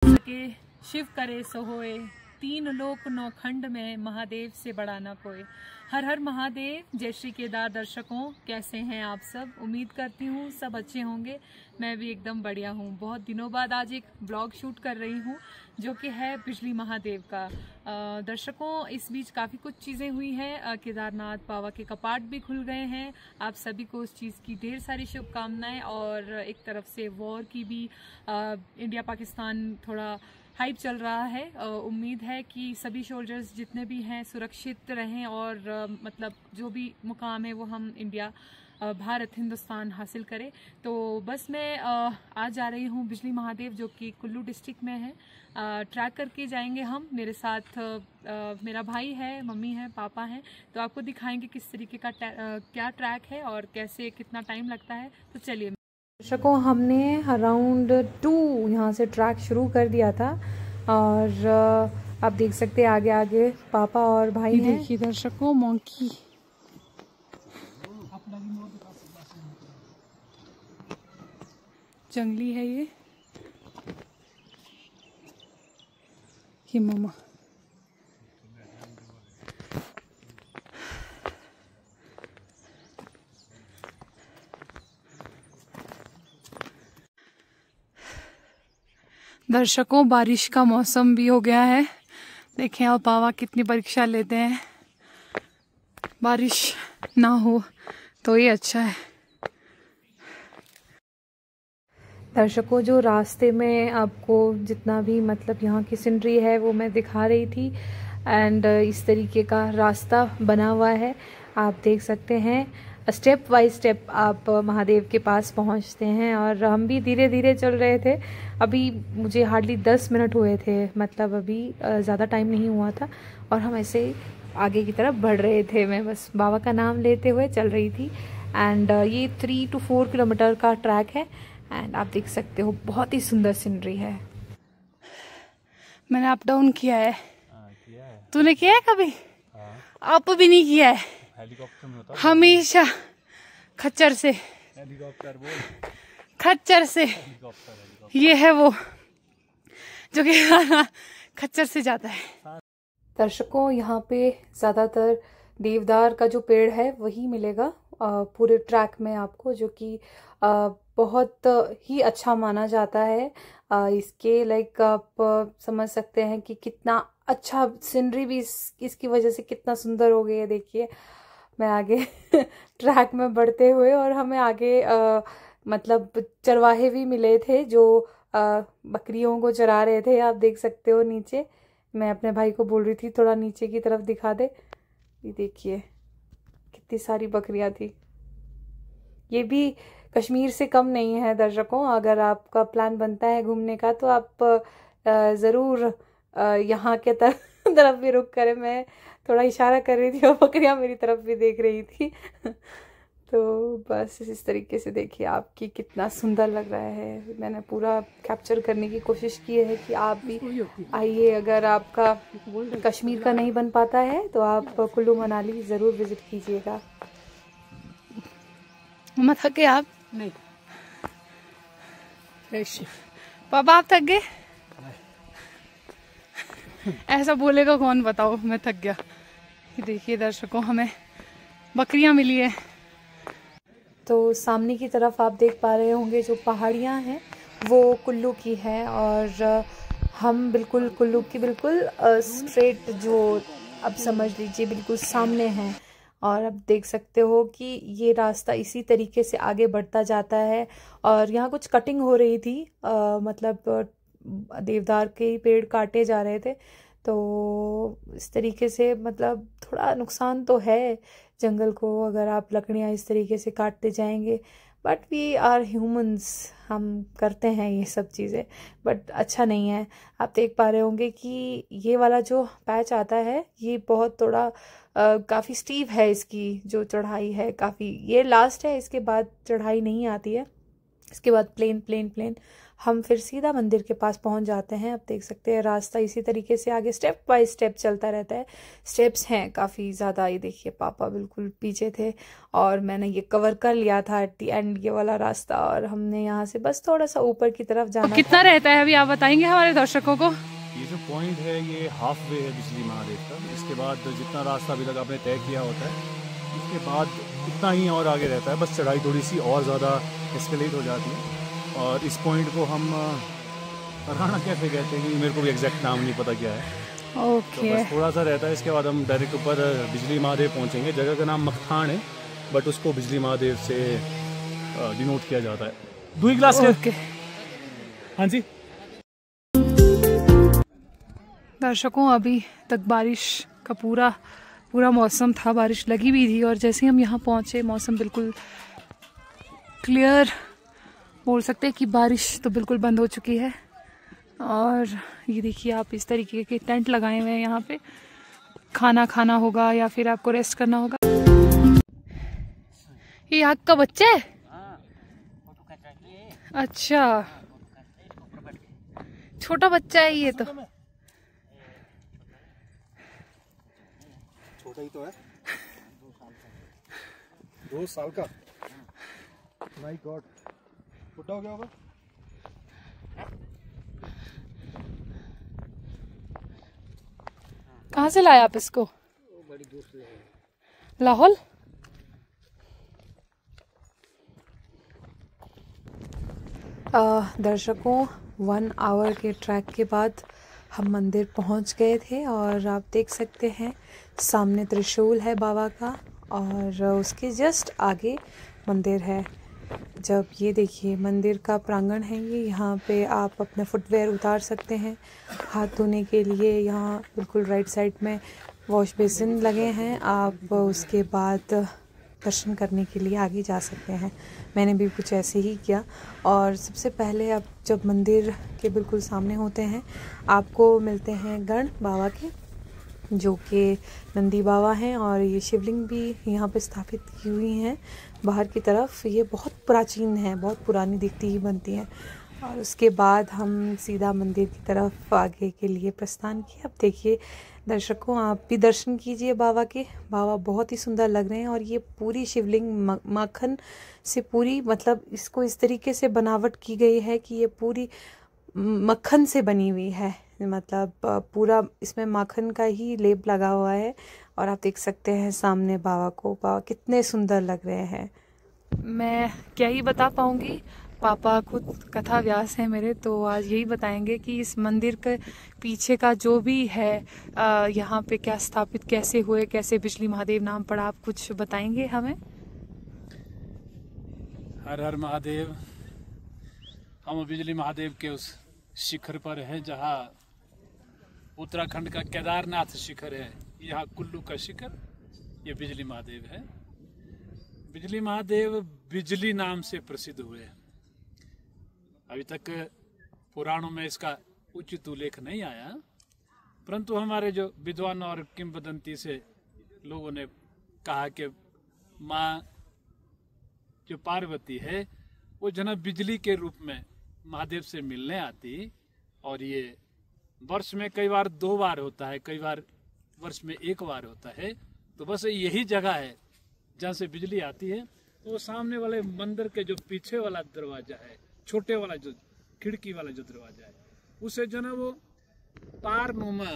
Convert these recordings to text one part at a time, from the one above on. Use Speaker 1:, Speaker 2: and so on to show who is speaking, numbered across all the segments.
Speaker 1: सके शिव करे सो होए, तीन लोक नौ खंड में महादेव से बड़ा न कोई। हर हर महादेव। जय श्री केदार दर्शकों, कैसे हैं आप सब? उम्मीद करती हूँ सब अच्छे होंगे। मैं भी एकदम बढ़िया हूँ। बहुत दिनों बाद आज एक ब्लॉग शूट कर रही हूँ जो कि है बिजली महादेव का। दर्शकों, इस बीच काफ़ी कुछ चीज़ें हुई हैं। केदारनाथ बाबा के कपाट भी खुल गए हैं। आप सभी को उस चीज़ की ढेर सारी शुभकामनाएं। और एक तरफ से वॉर की भी इंडिया पाकिस्तान थोड़ा हाइप चल रहा है। उम्मीद है कि सभी सोल्जर्स जितने भी हैं सुरक्षित रहें और मतलब जो भी मुकाम है वो हम इंडिया भारत हिंदुस्तान हासिल करें। तो बस मैं आज जा रही हूँ बिजली महादेव जो कि कुल्लू डिस्ट्रिक्ट में है। ट्रैक करके जाएंगे हम। मेरे साथ मेरा भाई है, मम्मी है, पापा हैं। तो आपको दिखाएंगे किस तरीके का क्या ट्रैक है और कैसे कितना टाइम लगता है। तो चलिए। दर्शकों, हमने अराउंड 2 यहाँ से ट्रैक शुरू कर दिया था और आप देख सकते हैं आगे आगे पापा और भाई हैं। देखिए दर्शकों, मोंकी जंगली है ये मम्मा। दर्शकों, बारिश का मौसम भी हो गया है। देखें आप बाबा कितनी परीक्षा लेते हैं। बारिश ना हो तो ये अच्छा है। दर्शकों, जो रास्ते में आपको जितना भी मतलब यहाँ की सीनरी है वो मैं दिखा रही थी। एंड इस तरीके का रास्ता बना हुआ है। आप देख सकते हैं स्टेप बाय स्टेप आप महादेव के पास पहुँचते हैं। और हम भी धीरे धीरे चल रहे थे। अभी मुझे हार्डली 10 मिनट हुए थे, मतलब अभी ज़्यादा टाइम नहीं हुआ था। और हम ऐसे आगे की तरफ बढ़ रहे थे। मैं बस बाबा का नाम लेते हुए चल रही थी। एंड ये 3 to 4 किलोमीटर का ट्रैक है। एंड आप देख सकते हो बहुत ही सुंदर सीनरी है। मैंने अप डाउन किया है। तूने किया है कभी? अप भी नहीं किया है। हेलीकॉप्टर में होता है हमेशा। खच्चर से। हेलीकॉप्टर बोल। खच्चर से। हेलीकॉप्टर। ये है वो जो कि खच्चर से जाता है। दर्शकों, यहाँ पे ज्यादातर देवदार का जो पेड़ है वही मिलेगा पूरे ट्रैक में आपको, जो कि बहुत ही अच्छा माना जाता है। इसके लाइक आप समझ सकते हैं कि कितना अच्छा सीनरी भी इसकी वजह से कितना सुंदर हो गई है। देखिए मैं आगे ट्रैक में बढ़ते हुए, और हमें आगे मतलब चरवाहे भी मिले थे जो बकरियों को चरा रहे थे। आप देख सकते हो नीचे। मैं अपने भाई को बोल रही थी थोड़ा नीचे की तरफ दिखा दे। ये देखिए कितनी सारी बकरियां थी। ये भी कश्मीर से कम नहीं है दर्शकों। अगर आपका प्लान बनता है घूमने का तो आप ज़रूर यहाँ के तरफ भी रुक करें। मैं थोड़ा इशारा कर रही थी और बकरियां मेरी तरफ भी देख रही थी। तो बस इस तरीके से देखिए आपकी कितना सुंदर लग रहा है। मैंने पूरा कैप्चर करने की कोशिश की है कि आप भी आइए। अगर आपका कश्मीर का नहीं बन पाता है तो आप कुल्लू मनाली ज़रूर विजिट कीजिएगा। मत थक गए आप? नहीं। पापा आप थक गए? ऐसा बोलेगा कौन, बताओ। मैं थक गया। देखिए दर्शकों, हमें बकरियां मिली है। तो सामने की तरफ आप देख पा रहे होंगे जो पहाड़ियां हैं वो कुल्लू की है। और हम बिल्कुल कुल्लू की बिल्कुल स्ट्रेट, जो अब समझ लीजिए बिल्कुल सामने हैं। और अब देख सकते हो कि ये रास्ता इसी तरीके से आगे बढ़ता जाता है। और यहाँ कुछ कटिंग हो रही थी, मतलब देवदार के पेड़ काटे जा रहे थे। तो इस तरीके से मतलब थोड़ा नुकसान तो है जंगल को अगर आप लकड़ियाँ इस तरीके से काटते जाएंगे। बट वी आर ह्यूमंस, हम करते हैं ये सब चीज़ें, बट अच्छा नहीं है। आप देख पा रहे होंगे कि ये वाला जो पैच आता है ये बहुत थोड़ा काफ़ी स्टीव है। इसकी जो चढ़ाई है काफ़ी, ये लास्ट है, इसके बाद चढ़ाई नहीं आती है। इसके बाद प्लेन प्लेन प्लेन
Speaker 2: हम फिर सीधा मंदिर के पास पहुंच जाते हैं। अब देख सकते हैं रास्ता इसी तरीके से आगे स्टेप बाय स्टेप चलता रहता है। स्टेप्स हैं काफ़ी ज़्यादा। ये देखिए पापा बिल्कुल पीछे थे और मैंने ये कवर कर लिया था एट दी एंड ये वाला रास्ता, और हमने यहाँ से बस थोड़ा सा ऊपर की तरफ जाना।
Speaker 1: कितना रहता है अभी आप बताएंगे हमारे दर्शकों को?
Speaker 3: ये जो पॉइंट है ये हाफ वे है बिजली महादेव का। इसके बाद जितना रास्ता अभी तक आपने तय किया होता है उसके बाद इतना ही और आगे रहता है, बस चढ़ाई थोड़ी सी और ज़्यादा एस्केलेट हो जाती है। और इस पॉइंट को हम राणा कैफे कहते हैं, मेरे को भी एग्जैक्ट नाम नहीं पता क्या है।
Speaker 1: ओके।
Speaker 3: तो बस थोड़ा सा रहता है, इसके बाद हम डायरेक्ट ऊपर बिजली महादेव पहुंचेंगे। जगह का नाम मखथान है बट उसको बिजली महादेव से डिनोट किया जाता है। 2 गिलास के। हाँ जी
Speaker 1: दर्शकों, अभी तक बारिश का पूरा मौसम था, बारिश लगी भी थी और जैसे ही हम यहाँ पहुँचे मौसम बिल्कुल क्लियर, बोल सकते हैं कि बारिश तो बिल्कुल बंद हो चुकी है। और ये देखिए आप इस तरीके के टेंट लगाए हुए हैं यहाँ पे। खाना खाना होगा या फिर आपको रेस्ट करना होगा। ये आग का बच्चा है? अच्छा, छोटा बच्चा है ये तो।
Speaker 3: छोटा ही तो है, 2 साल का। माय गॉड, छोटा हो गया होगा।
Speaker 1: कहाँ से लाया आप इसको?
Speaker 3: बड़ी दूर से
Speaker 1: लाहौल।
Speaker 2: दर्शकों 1 आवर के ट्रैक के बाद हम मंदिर पहुंच गए थे और आप देख सकते हैं सामने त्रिशूल है बाबा का और उसके जस्ट आगे मंदिर है। जब ये देखिए मंदिर का प्रांगण है ये, यहाँ पे आप अपने फुटवेयर उतार सकते हैं। हाथ धोने के लिए यहाँ बिल्कुल राइट साइड में वॉश बेसिन लगे हैं। आप उसके बाद दर्शन करने के लिए आगे जा सकते हैं। मैंने भी कुछ ऐसे ही किया। और सबसे पहले आप जब मंदिर के बिल्कुल सामने होते हैं आपको मिलते हैं गण बाबा के, जो कि नंदी बाबा हैं और ये शिवलिंग भी यहाँ पे स्थापित की हुई हैं बाहर की तरफ। ये बहुत प्राचीन है, बहुत पुरानी दिखती ही बनती हैं। और उसके बाद हम सीधा मंदिर की तरफ आगे के लिए प्रस्थान किए। अब देखिए दर्शकों, आप भी दर्शन कीजिए बाबा के। बाबा बहुत ही सुंदर लग रहे हैं और ये पूरी शिवलिंग माखन से पूरी, मतलब इसको इस तरीके से बनावट की गई है कि ये पूरी मक्खन से बनी हुई है। मतलब पूरा इसमें माखन का ही लेप लगा हुआ है। और आप देख सकते हैं सामने बाबा को। बाबा कितने सुंदर लग रहे हैं।
Speaker 1: मैं क्या ही बता पाऊंगी, पापा खुद कथा व्यास है मेरे, तो आज यही बताएंगे कि इस मंदिर के पीछे का जो भी है, यहाँ पे क्या स्थापित कैसे हुए, कैसे बिजली महादेव नाम पड़ा, आप कुछ बताएंगे हमें?
Speaker 4: हर हर महादेव। हम बिजली महादेव के उस शिखर पर हैं जहाँ उत्तराखंड का केदारनाथ शिखर है, यहाँ कुल्लू का शिखर, ये बिजली महादेव है। बिजली महादेव बिजली नाम से प्रसिद्ध हुए। अभी तक पुराणों में इसका उचित उल्लेख नहीं आया, परंतु हमारे जो विद्वान और किंवदंती से लोगों ने कहा कि माँ जो पार्वती है वो जना बिजली के रूप में महादेव से मिलने आती, और ये वर्ष में कई बार 2 बार होता है, कई बार वर्ष में 1 बार होता है। तो बस यही जगह है जहाँ से बिजली आती है। तो सामने वाले मंदिर के जो पीछे वाला दरवाजा है, छोटे वाला जो खिड़की वाला जो दरवाजा है, उसे जो ना वो तारनुमा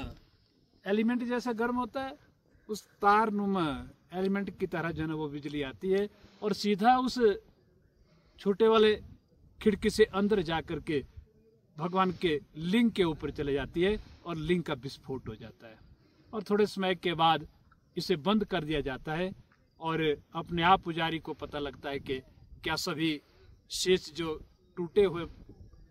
Speaker 4: एलिमेंट जैसा गर्म होता है, उस तारनुमा एलिमेंट की तरह जो ना वो बिजली आती है और सीधा उस छोटे वाले खिड़की से अंदर जा करके भगवान के लिंग के ऊपर चले जाती है और लिंग का विस्फोट हो जाता है। और थोड़े समय के बाद इसे बंद कर दिया जाता है और अपने आप पुजारी को पता लगता है कि क्या सभी शेष जो टूटे हुए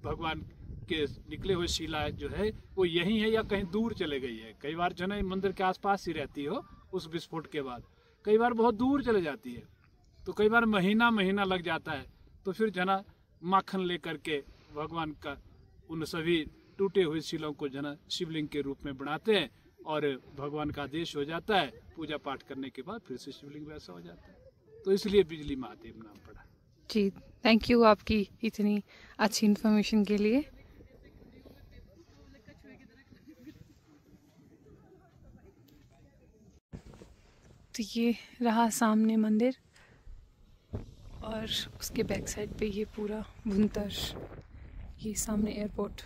Speaker 4: भगवान के निकले हुए शिला जो है वो यही है या कहीं दूर चले गई है। कई बार जो है मंदिर के आसपास ही रहती हो उस विस्फोट के बाद, कई बार बहुत दूर चले जाती है, तो कई बार महीना लग जाता है। तो फिर जना माखन लेकर के भगवान का उन सभी टूटे हुए शिलों को जना शिवलिंग के रूप में बनाते हैं और भगवान का आदेश हो जाता है। पूजा पाठ करने के बाद फिर से शिवलिंग वैसा हो जाता है। तो इसलिए बिजली महादेव नाम पड़ा।
Speaker 1: जी, थैंक यू आपकी इतनी अच्छी इन्फॉर्मेशन के लिए। तो ये रहा सामने मंदिर और उसके बैक साइड पे ये पूरा भुंतर, ये सामने एयरपोर्ट।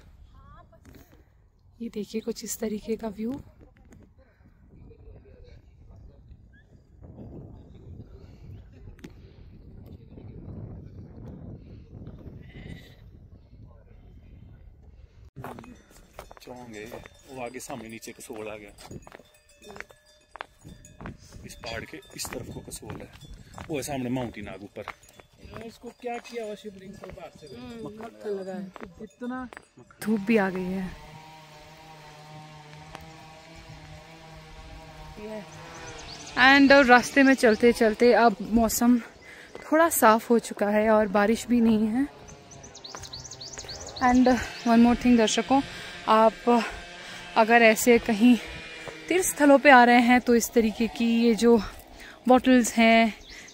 Speaker 1: ये देखिए कुछ इस तरीके का व्यू।
Speaker 3: चौंगे वो आगे सामने नीचे कसोल आ गया, इस पहाड़ के इस तरफ को कसोल है, वो है सामने माउंटेन नाग ऊपर।
Speaker 4: इसको क्या किया हुआ शिवलिंग पर बात से मक्खन लगा है, इतना
Speaker 1: धूप भी आ गई है। एंड रास्ते में चलते चलते अब मौसम थोड़ा साफ हो चुका है और बारिश भी नहीं है। एंड वन मोर थिंग दर्शकों, आप अगर ऐसे कहीं तीर्थ स्थलों पे आ रहे हैं तो इस तरीके की ये जो बॉटल्स हैं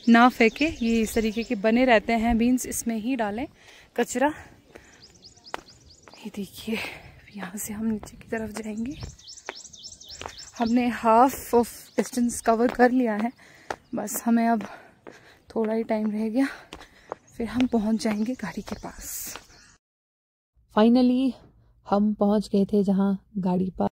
Speaker 1: ना फेंके, ये इस तरीके के बने रहते हैं बीन्स, इसमें ही डालें कचरा। ये देखिए यहाँ से हम नीचे की तरफ जाएंगे। हमने हाफ ऑफ डिस्टेंस कवर कर लिया है, बस हमें अब थोड़ा ही टाइम रह गया, फिर हम पहुंच जाएंगे गाड़ी के पास।
Speaker 2: फाइनली हम पहुंच गए थे जहां गाड़ी पार्क